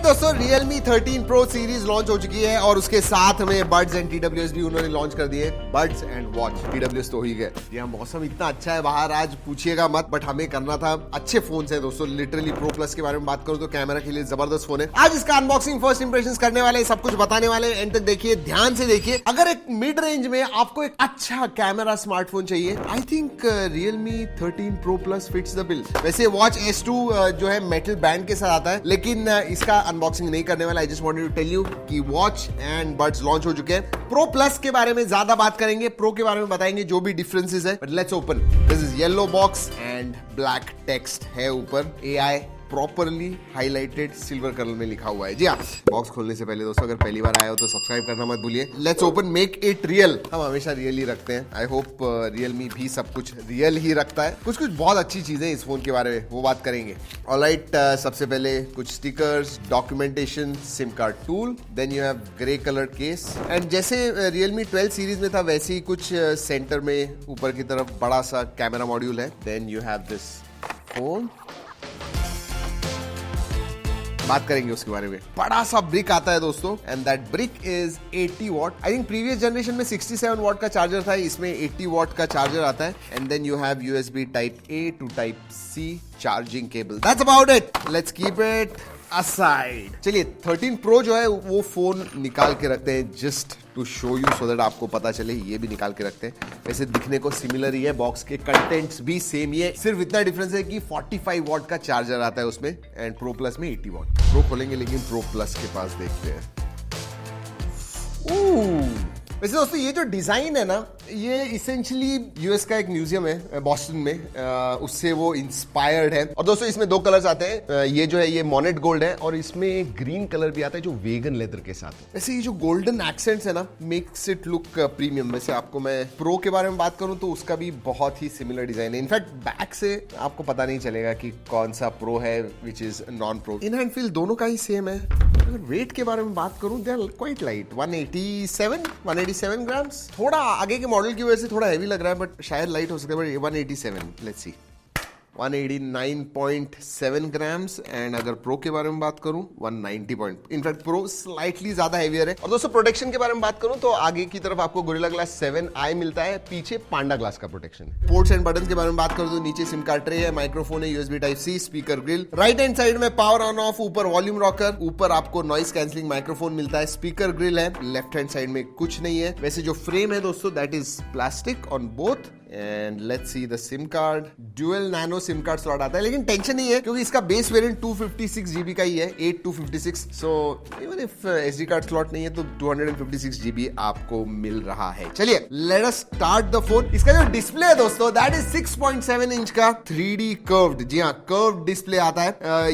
Alright दोस्तों, Realme 13 Pro series launch हो चुकी है और उसके साथ में बड्स एंड TWS भी उन्होंने लॉन्च कर दिए। बड्स एंड वॉच, TWS तो ही गए। यहाँ मौसम इतना अच्छा है बाहर, आज पूछिएगा मत, बट हमें करना था। अच्छे फोन है दोस्तों, लिटरली Pro Plus के बारे में बात करूं तो कैमरा के लिए जबरदस्त फोन है। आज इसका अनबॉक्सिंग, फर्स्ट इंप्रेशंस करने वाले, सब कुछ बताने वाले। एंड तक देखिए, ध्यान से देखिए। अगर एक मिड रेंज में आपको एक अच्छा कैमरा स्मार्टफोन चाहिए, आई think Realme 13 Pro Plus fits the bill. वैसे वॉच S2 जो है मेटल बैंड के साथ आता है, लेकिन इसका अनबॉक्सिंग नहीं करने वाला। I just wanted to tell you कि वॉच एंड बड्स लॉन्च हो चुके हैं। प्रो प्लस के बारे में ज्यादा बात करेंगे, प्रो के बारे में बताएंगे जो भी डिफरेंसेस है। But let's open. This is yellow box and black text है ऊपर, AI properly highlighted silver colour में लिखा हुआ है। जी हाँ, बॉक्स खोलने से पहले दोस्तों अगर पहली बार आए हो तो सब्सक्राइब करना मत भूलिए। Let's open, make it real. हम हमेशा रियल ही रखते हैं। आई होप Realme भी सब कुछ रियल ही रखता है। कुछ बहुत अच्छी चीजें इस फोन के बारे में, वो बात करेंगे। ऑलराइट, सबसे पहले कुछ stickers, documentation, SIM card tool, then you have grey colour case. And जैसे Realme 12 सीरीज में था वैसे ही कुछ सेंटर में ऊपर की तरफ बड़ा सा कैमरा मॉड्यूल है। Then you have this phone, बात करेंगे उसके बारे में। बड़ा सा ब्रिक आता है दोस्तों, and that brick is 80 what. I think previous generation में 67 वॉट का चार्जर था, इसमें 80 वॉट का चार्जर आता है। And then you have USB type A to type C charging cable. That's about it, let's keep it aside. चलिए, 13 Pro जो है वो फोन निकाल के रखते हैं, just to show you, so that आपको पता चले। ये भी निकाल के रखते हैं। वैसे दिखने को सिमिलर ही है, बॉक्स के कंटेंट्स भी सेम ही है, सिर्फ इतना डिफरेंस है कि 45 वॉट का चार्जर आता है उसमें, एंड प्रो प्लस में 80 वॉट। प्रो खोलेंगे, लेकिन प्रो प्लस के पास देखते हैं। वैसे दोस्तों ये जो डिजाइन है ना, ये इसेंशियली यूएस का एक म्यूजियम है बॉस्टन में, उससे वो इंस्पायर्ड है। और दोस्तों इसमें दो कलर्स आते हैं। ये जो है ये मॉनेट गोल्ड है, और इसमें ग्रीन कलर भी आता है जो वेगन लेदर के साथ है। वैसे ये जो गोल्डन एक्सेंट्स है ना, मेक्स इट लुक प्रीमियम। वैसे आपको मैं प्रो के बारे में बात करूं तो उसका भी बहुत ही सिमिलर डिजाइन है। इनफैक्ट बैक से आपको पता नहीं चलेगा कि कौन सा प्रो है which is non pro. In hand feel दोनों का ही सेम है। अगर वेट के बारे में बात करूं, they are quite light, 187 grams. थोड़ा आगे के मॉडल की वजह से थोड़ा हैवी लग रहा है, बट शायद लाइट हो सकता है। But 187, let's see, 189.7 grams. And अगर प्रो के बारे में बात करूं, 190 पॉइंट। इनफैक्ट प्रो स्लाइटली ज्यादा हेवियर है। और दोस्तों प्रोटेक्शन के बारे में बात करूं तो आगे की तरफ आपको गोरिल्ला ग्लास 7i मिलता है, पीछे पांडा ग्लास का प्रोटेक्शन है। पोर्ट्स एंड बटन के बारे में बात करूं तो नीचे सिम कार्ड ट्रे है, माइक्रोफोन है, USB type C, speaker grill. Right hand side में पावर ऑन ऑफ, ऊपर वॉल्यूम रॉकर, ऊपर आपको नॉइस कैंसिलिंग माइक्रोफोन मिलता है, स्पीकर ग्रिल है। लेफ्ट हैंड साइड में कुछ नहीं है। वैसे जो फ्रेम है दोस्तों, that is plastic on both. And let's see the SIM card, dual nano SIM card slot आता है, लेकिन टेंशन नहीं है क्योंकि इसका बेस वेरिएंट 256 GB का ही है, 8256। So even if SD card slot नहीं है तो 256 GB आपको मिल रहा है। चलिए, let us start the phone. इसका जो डिस्प्ले है दोस्तों, दैट इज 6.7 इंच का 3D कर्व्ड। जी हाँ, कर्व्ड डिस्प्ले आता है।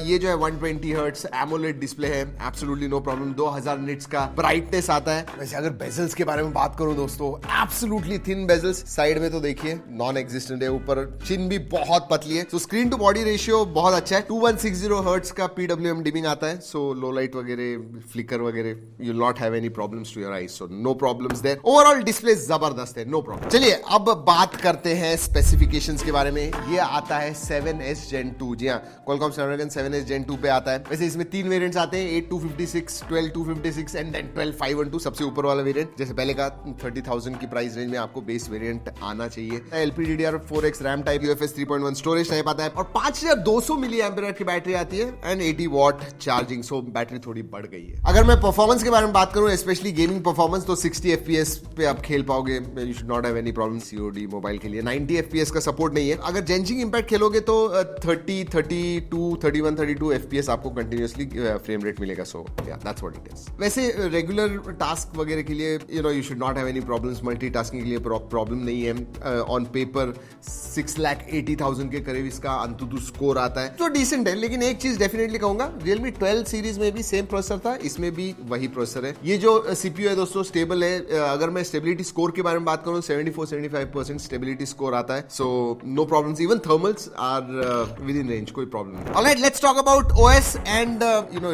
ये जो है 120 हर्ट्ज एमोलेड डिस्प्ले है, एब्सोल्युटली नो प्रॉब्लम। 2000 निट्स का ब्राइटनेस आता है। वैसे अगर बेजल्स के बारे में बात करूं दोस्तों, एब्सोल्युटली थिन बेजल्स। साइड में तो देखिए नॉन एग्जिस्टेंट है, ऊपर चिन भी बहुत पतली है। So screen to body ratio बहुत अच्छा है। 2160 हर्ट्ज का PWM डिमिंग आता है, सो लो लाइट वगैरह, फ्लिकर वगैरह, you not have any problems to your eyes, so no problems there. Overall display जबरदस्त है, नो प्रॉब्लम। चलिए अब बात करते हैं स्पेसिफिकेशंस के बारे में। ये आता है 7S Gen 2। जी हाँ, Qualcomm Snapdragon 7S Gen 2 पे आता है। वैसे इसमें 3 वेरिएंट्स आते हैं, 8256, 12256 एंड देन 12512, सबसे ऊपर वाला वेरिएंट। जैसे पहले का 30,000 की प्राइस रेंज में आपको बेस वेरिएंट आना चाहिए। LPDDR4X RAM type, UFS 3.1 storage type आता है, और 5200 मिली एम्पियर की बैटरी आती है, and 80 watt charging. So battery थोड़ी बढ़ गई है। अगर मैं परफॉर्मेंस के बारे में बात करूं, स्पेशली गेमिंग परफॉर्मेंस, तो 60 FPS पे आप खेल पाओगे। You should not have any problem. COD mobile के लिए 90 FPS का सपोर्ट नहीं है। अगर जेंचिंग इंपैक्ट खेलोगे तो 30, 32, 31, 32 FPS आपको कंटिन्यूअसली फ्रेम रेट मिलेगा। So that's what it is. वैसे रेगुलर टास्क वगैरह के लिए you should not have any problems. Multitasking के लिए प्रॉब्लम नहीं है। ऑन पेपर 6,80,000 के करीब इसका अंतुतु स्कोर आता है, जो डिसेंट है। लेकिन एक चीज डेफिनेटली कहूंगा, Realme 12 सीरीज में भी सेम प्रोसेसर था, इसमें भी वही प्रोसेसर है। ये जो CPU है दोस्तों, स्टेबल है। अगर मैं स्टेबिलिटी स्कोर के बारे में बात करूं, 74-75% स्टेबिलिटी स्कोर आता है। So no problems, even thermals are within range, कोई प्रॉब्लम नहीं। Alright, let's talk about OS and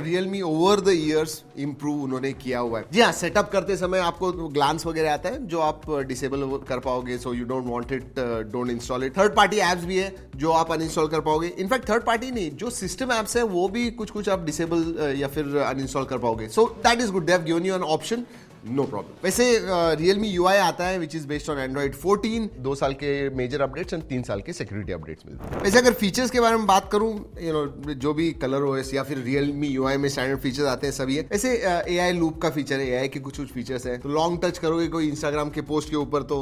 Realme over the years improve उन्होंने किया हुआ है। जी हाँ, सेटअप करते समय आपको ग्लांस वगैरह आता है जो आप डिसेबल कर पाओगे, so you don't want it don't install it. Third party apps भी है जो आप अनइंस्टॉल कर पाओगे। इनफैक्ट थर्ड पार्टी नहीं, जो सिस्टम एप्स है वो भी कुछ आप डिसेबल या फिर अनइंस्टॉल कर पाओगे। So that is good, they have given you an option, no problem. वैसे Realme UI आता है which is based on Android 14, 2 साल के मेजर अपडेट्स एंड 3 साल के सिक्योरिटी अपडेट्स मिलते हैं। वैसे अगर फीचर्स के बारे में बात करूं, जो भी कलर OS या फिर Realme UI में स्टैंडर्ड फीचर्स आते हैं सभी है। वैसे AI लूप का फीचर है, AI के कुछ फीचर्स है। तो लॉन्ग टच करोगे कोई इंस्टाग्राम के पोस्ट के ऊपर तो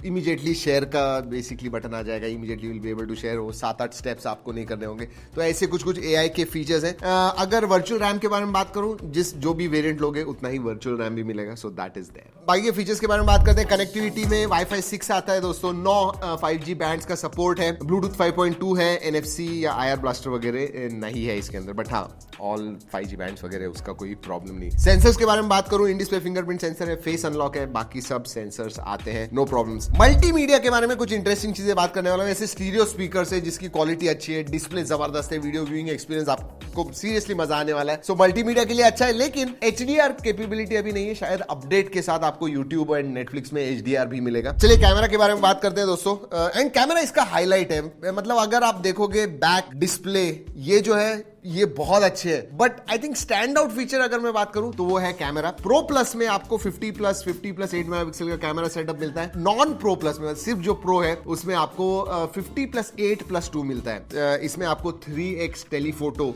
इमीडिएटली शेयर का बेसिकली बटन आ जाएगा, immediately will be able to share. वो 7-8 स्टेप्स आपको नहीं करने होंगे। तो ऐसे कुछ AI के फीचर्स हैं। अगर वर्चुअल रैम के बारे में बात करूं, जो भी वेरिएंट लोगे उतना ही वर्चुअल रैम भी मिलेगा। So that is there. बाकी के फीचर्स के बारे में बात करते हैं। कनेक्टिविटी में Wi-Fi 6 आता है दोस्तों, 9 5G बैंड्स का सपोर्ट है, ब्लूटूथ 5.2 है, NFC या IR ब्लास्टर वगैरह नहीं है इसके अंदर, बट हाँ ऑल 5G बैंड्स वगैरह उसका कोई प्रॉब्लम नहीं। सेंसर्स के बारे में बात करूं, इन डिस्प्ले फिंगरप्रिंट सेंसर है, फेस अनलॉक है, बाकी सब सेंसर्स आते हैं, नो प्रॉब्लम्स। मल्टीमीडिया के बारे में कुछ इंटरेस्टिंग चीजें बात करने वाला हूं। ऐसे स्टीरियो स्पीकर है जिसकी क्वालिटी अच्छी है, डिस्प्ले जबरदस्त है, वीडियो व्यूइंग एक्सपीरियंस आपको सीरियसली मजा आने वाला है। सो मल्टीमीडिया के लिए अच्छा है, लेकिन HDR कैपेबिलिटी अभी नहीं है। शायद अपडेट के साथ आपको YouTube एंड Netflix में HDR भी मिलेगा। चलिए कैमरा के बारे में बात करते हैं दोस्तों। एंड कैमरा इसका हाईलाइट है, मतलब अगर आप देखोगे बैक डिस्प्ले ये जो है ये बहुत अच्छे है, but I think stand out feature अगर मैं बात करूं तो वो है कैमरा। प्रो प्लस में आपको 50+8 मेगापिक्सल का कैमरा सेटअप मिलता है। नॉन प्रो प्लस में, सिर्फ जो प्रो है उसमें आपको 50+8+2 मिलता है। इसमें आपको 3x टेलीफोटो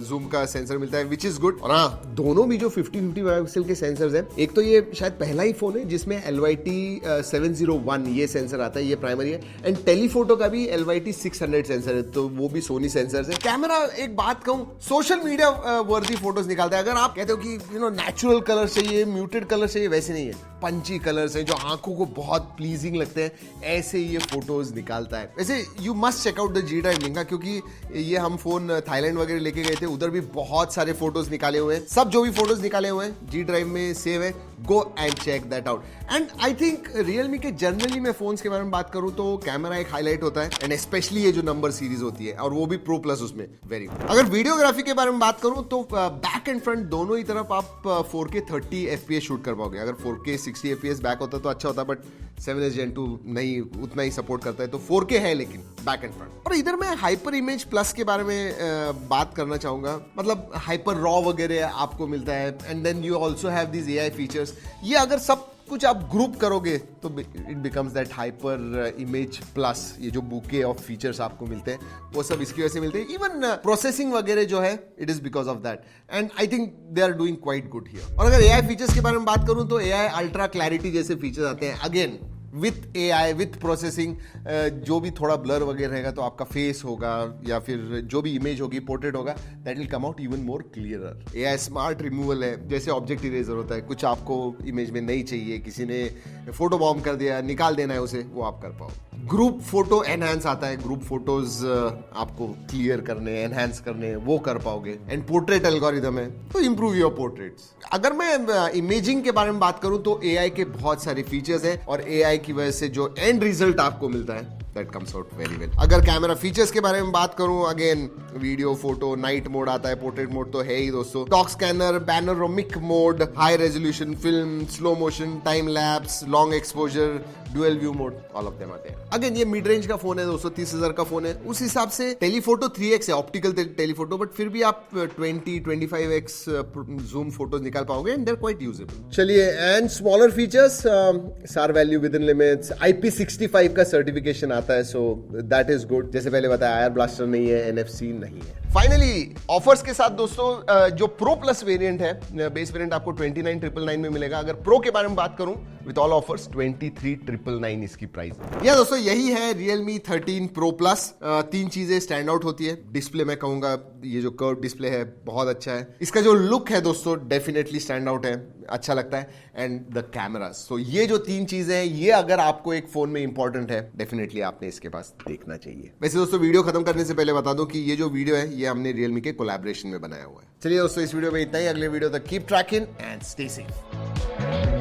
जूम का सेंसर मिलता है, विच इज गुड। और हाँ, दोनों भी जो 50 मेगापिक्सल के सेंसर्स हैं, एक तो ये शायद पहला ही फोन है जिसमें LYT 701 ये सेंसर आता है, ये प्राइमरी है। एंड टेलीफोटो का भी LYT 600 सेंसर है, तो वो भी सोनी सेंसर है। कैमरा एक बात कहूं, सोशल मीडिया वर्दी फोटोज निकालता है। अगर आप कहते हो कि नेचुरल कलर चाहिए, म्यूटेड कलर चाहिए, वैसे नहीं है। पंची कलर्स हैं जो आंखों को बहुत प्लीजिंग लगते हैं, ऐसे ये फोटोज निकालता है। वैसे you must check out the G Drive link, क्योंकि ये हम फोन थाईलैंड वगैरह लेके गए थे, उधर भी बहुत सारे फोटोज निकाले हुए हैं। सब जो भी फोटोज निकाले हुए हैं G Drive में सेव है, go and check that out. And I think Realme के जनरली मैं फोन्स के बारे में बात करूं तो कैमरा एक हाईलाइट होता है, एंड स्पेशली ये जो नंबर सीरीज होती है, और वो भी प्रो प्लस उसमें, वेरी गुड। अगर वीडियोग्राफी के बारे में बात करूं तो बैक एंड फ्रंट दोनों ही तरफ आप 4K 30 FPS शूट कर पाओगे। अगर 4K 60 FPS बैक होता तो अच्छा होता, बट 7S Gen 2 नहीं उतना ही सपोर्ट करता है, तो 4K है लेकिन बैक एंड फ्रंट। और इधर मैं हाइपर इमेज प्लस के बारे में बात करना चाहूंगा, मतलब हाइपर रॉ वगैरह आपको मिलता है, and then you also have these AI features. ये अगर सब कुछ आप ग्रुप करोगे तो it becomes that hyper image plus. ये जो बुके ऑफ फीचर्स आपको मिलते हैं वो सब इसकी वजह से मिलते हैं। इवन प्रोसेसिंग वगैरह जो है, it is because of that, and I think they are doing quite good here. और अगर AI फीचर्स के बारे में बात करूं तो AI अल्ट्रा क्लैरिटी जैसे फीचर्स आते हैं, again with AI with processing. जो भी थोड़ा ब्लर वगैरह रहेगा तो आपका फेस होगा या फिर जो भी इमेज होगी, पोर्ट्रेट होगा, that will come out even more clearer. AI smart removal है, जैसे ऑब्जेक्ट इरेजर होता है, कुछ आपको इमेज में नहीं चाहिए, किसी ने फोटो बॉम्ब कर दिया, निकाल देना है उसे, वो आप कर पाओ। ग्रुप फोटो एनहांस आता है, ग्रुप फोटोज आपको क्लियर करने, एनहांस करने, वो कर पाओगे। एंड पोर्ट्रेट एल्गोरिदम है तो इंप्रूव योर पोर्ट्रेट्स। अगर मैं इमेजिंग के बारे में बात करूं तो AI के बहुत सारे फीचर्स हैं, और AI की वजह से जो एंड रिजल्ट आपको मिलता है that comes out very well। अगर कैमरा फीचर्स के बारे में बात करूं, again video, photo, night mode आता है, पोर्ट्रेट मोड तो है ही दोस्तों, talk scanner, panoramic mode, high resolution film, slow motion, time lapse, long exposure, dual view mode, all of them आते हैं। अगेन ये मिड रेंज का फोन है दोस्तों, 30,000 का फोन है, उस हिसाब से टेलीफोटो 3x है, ऑप्टिकल टेलीफोटो, बट फिर भी आप 20-25x जूम फोटोज निकाल पाओगे, एंड देयर क्वाइट यूजेबल। चलिए, एंड स्मॉलर फीचर्स, सार value with in limits, IP65 का सर्टिफिकेशन आता है, सो दैट इज गुड। जैसे पहले बताया, IR ब्लास्टर नहीं है, NFC नहीं है। फाइनली ऑफर्स के साथ दोस्तों, जो प्रो प्लस वेरिएंट है, बेस वेरिएंट आपको 29,999 में मिलेगा। अगर प्रो के बारे में बात करूं, विद ऑल ऑफर्स 23,999 इसकी प्राइस। या दोस्तों यही है Realme 13 Pro Plus। 3 चीजें स्टैंड आउट होती है। डिस्प्ले मैं कहूंगा ये जो कर्व डिस्प्ले है बहुत अच्छा है। इसका जो लुक है दोस्तों डेफिनेटली स्टैंड आउट है, अच्छा लगता है, एंड द कैमरास। सो ये जो 3 चीजें हैं, ये अगर आपको एक फोन में इंपॉर्टेंट है, डेफिनेटली आपने इसके पास देखना चाहिए। वैसे दोस्तों वीडियो खत्म करने से पहले बता दूं कि ये जो वीडियो है ये हमने Realme के कोलैबोरेशन में बनाया हुआ है। चलिए दोस्तों, इस वीडियो में इतना ही। अगले वीडियो तक keep trekking and stay safe.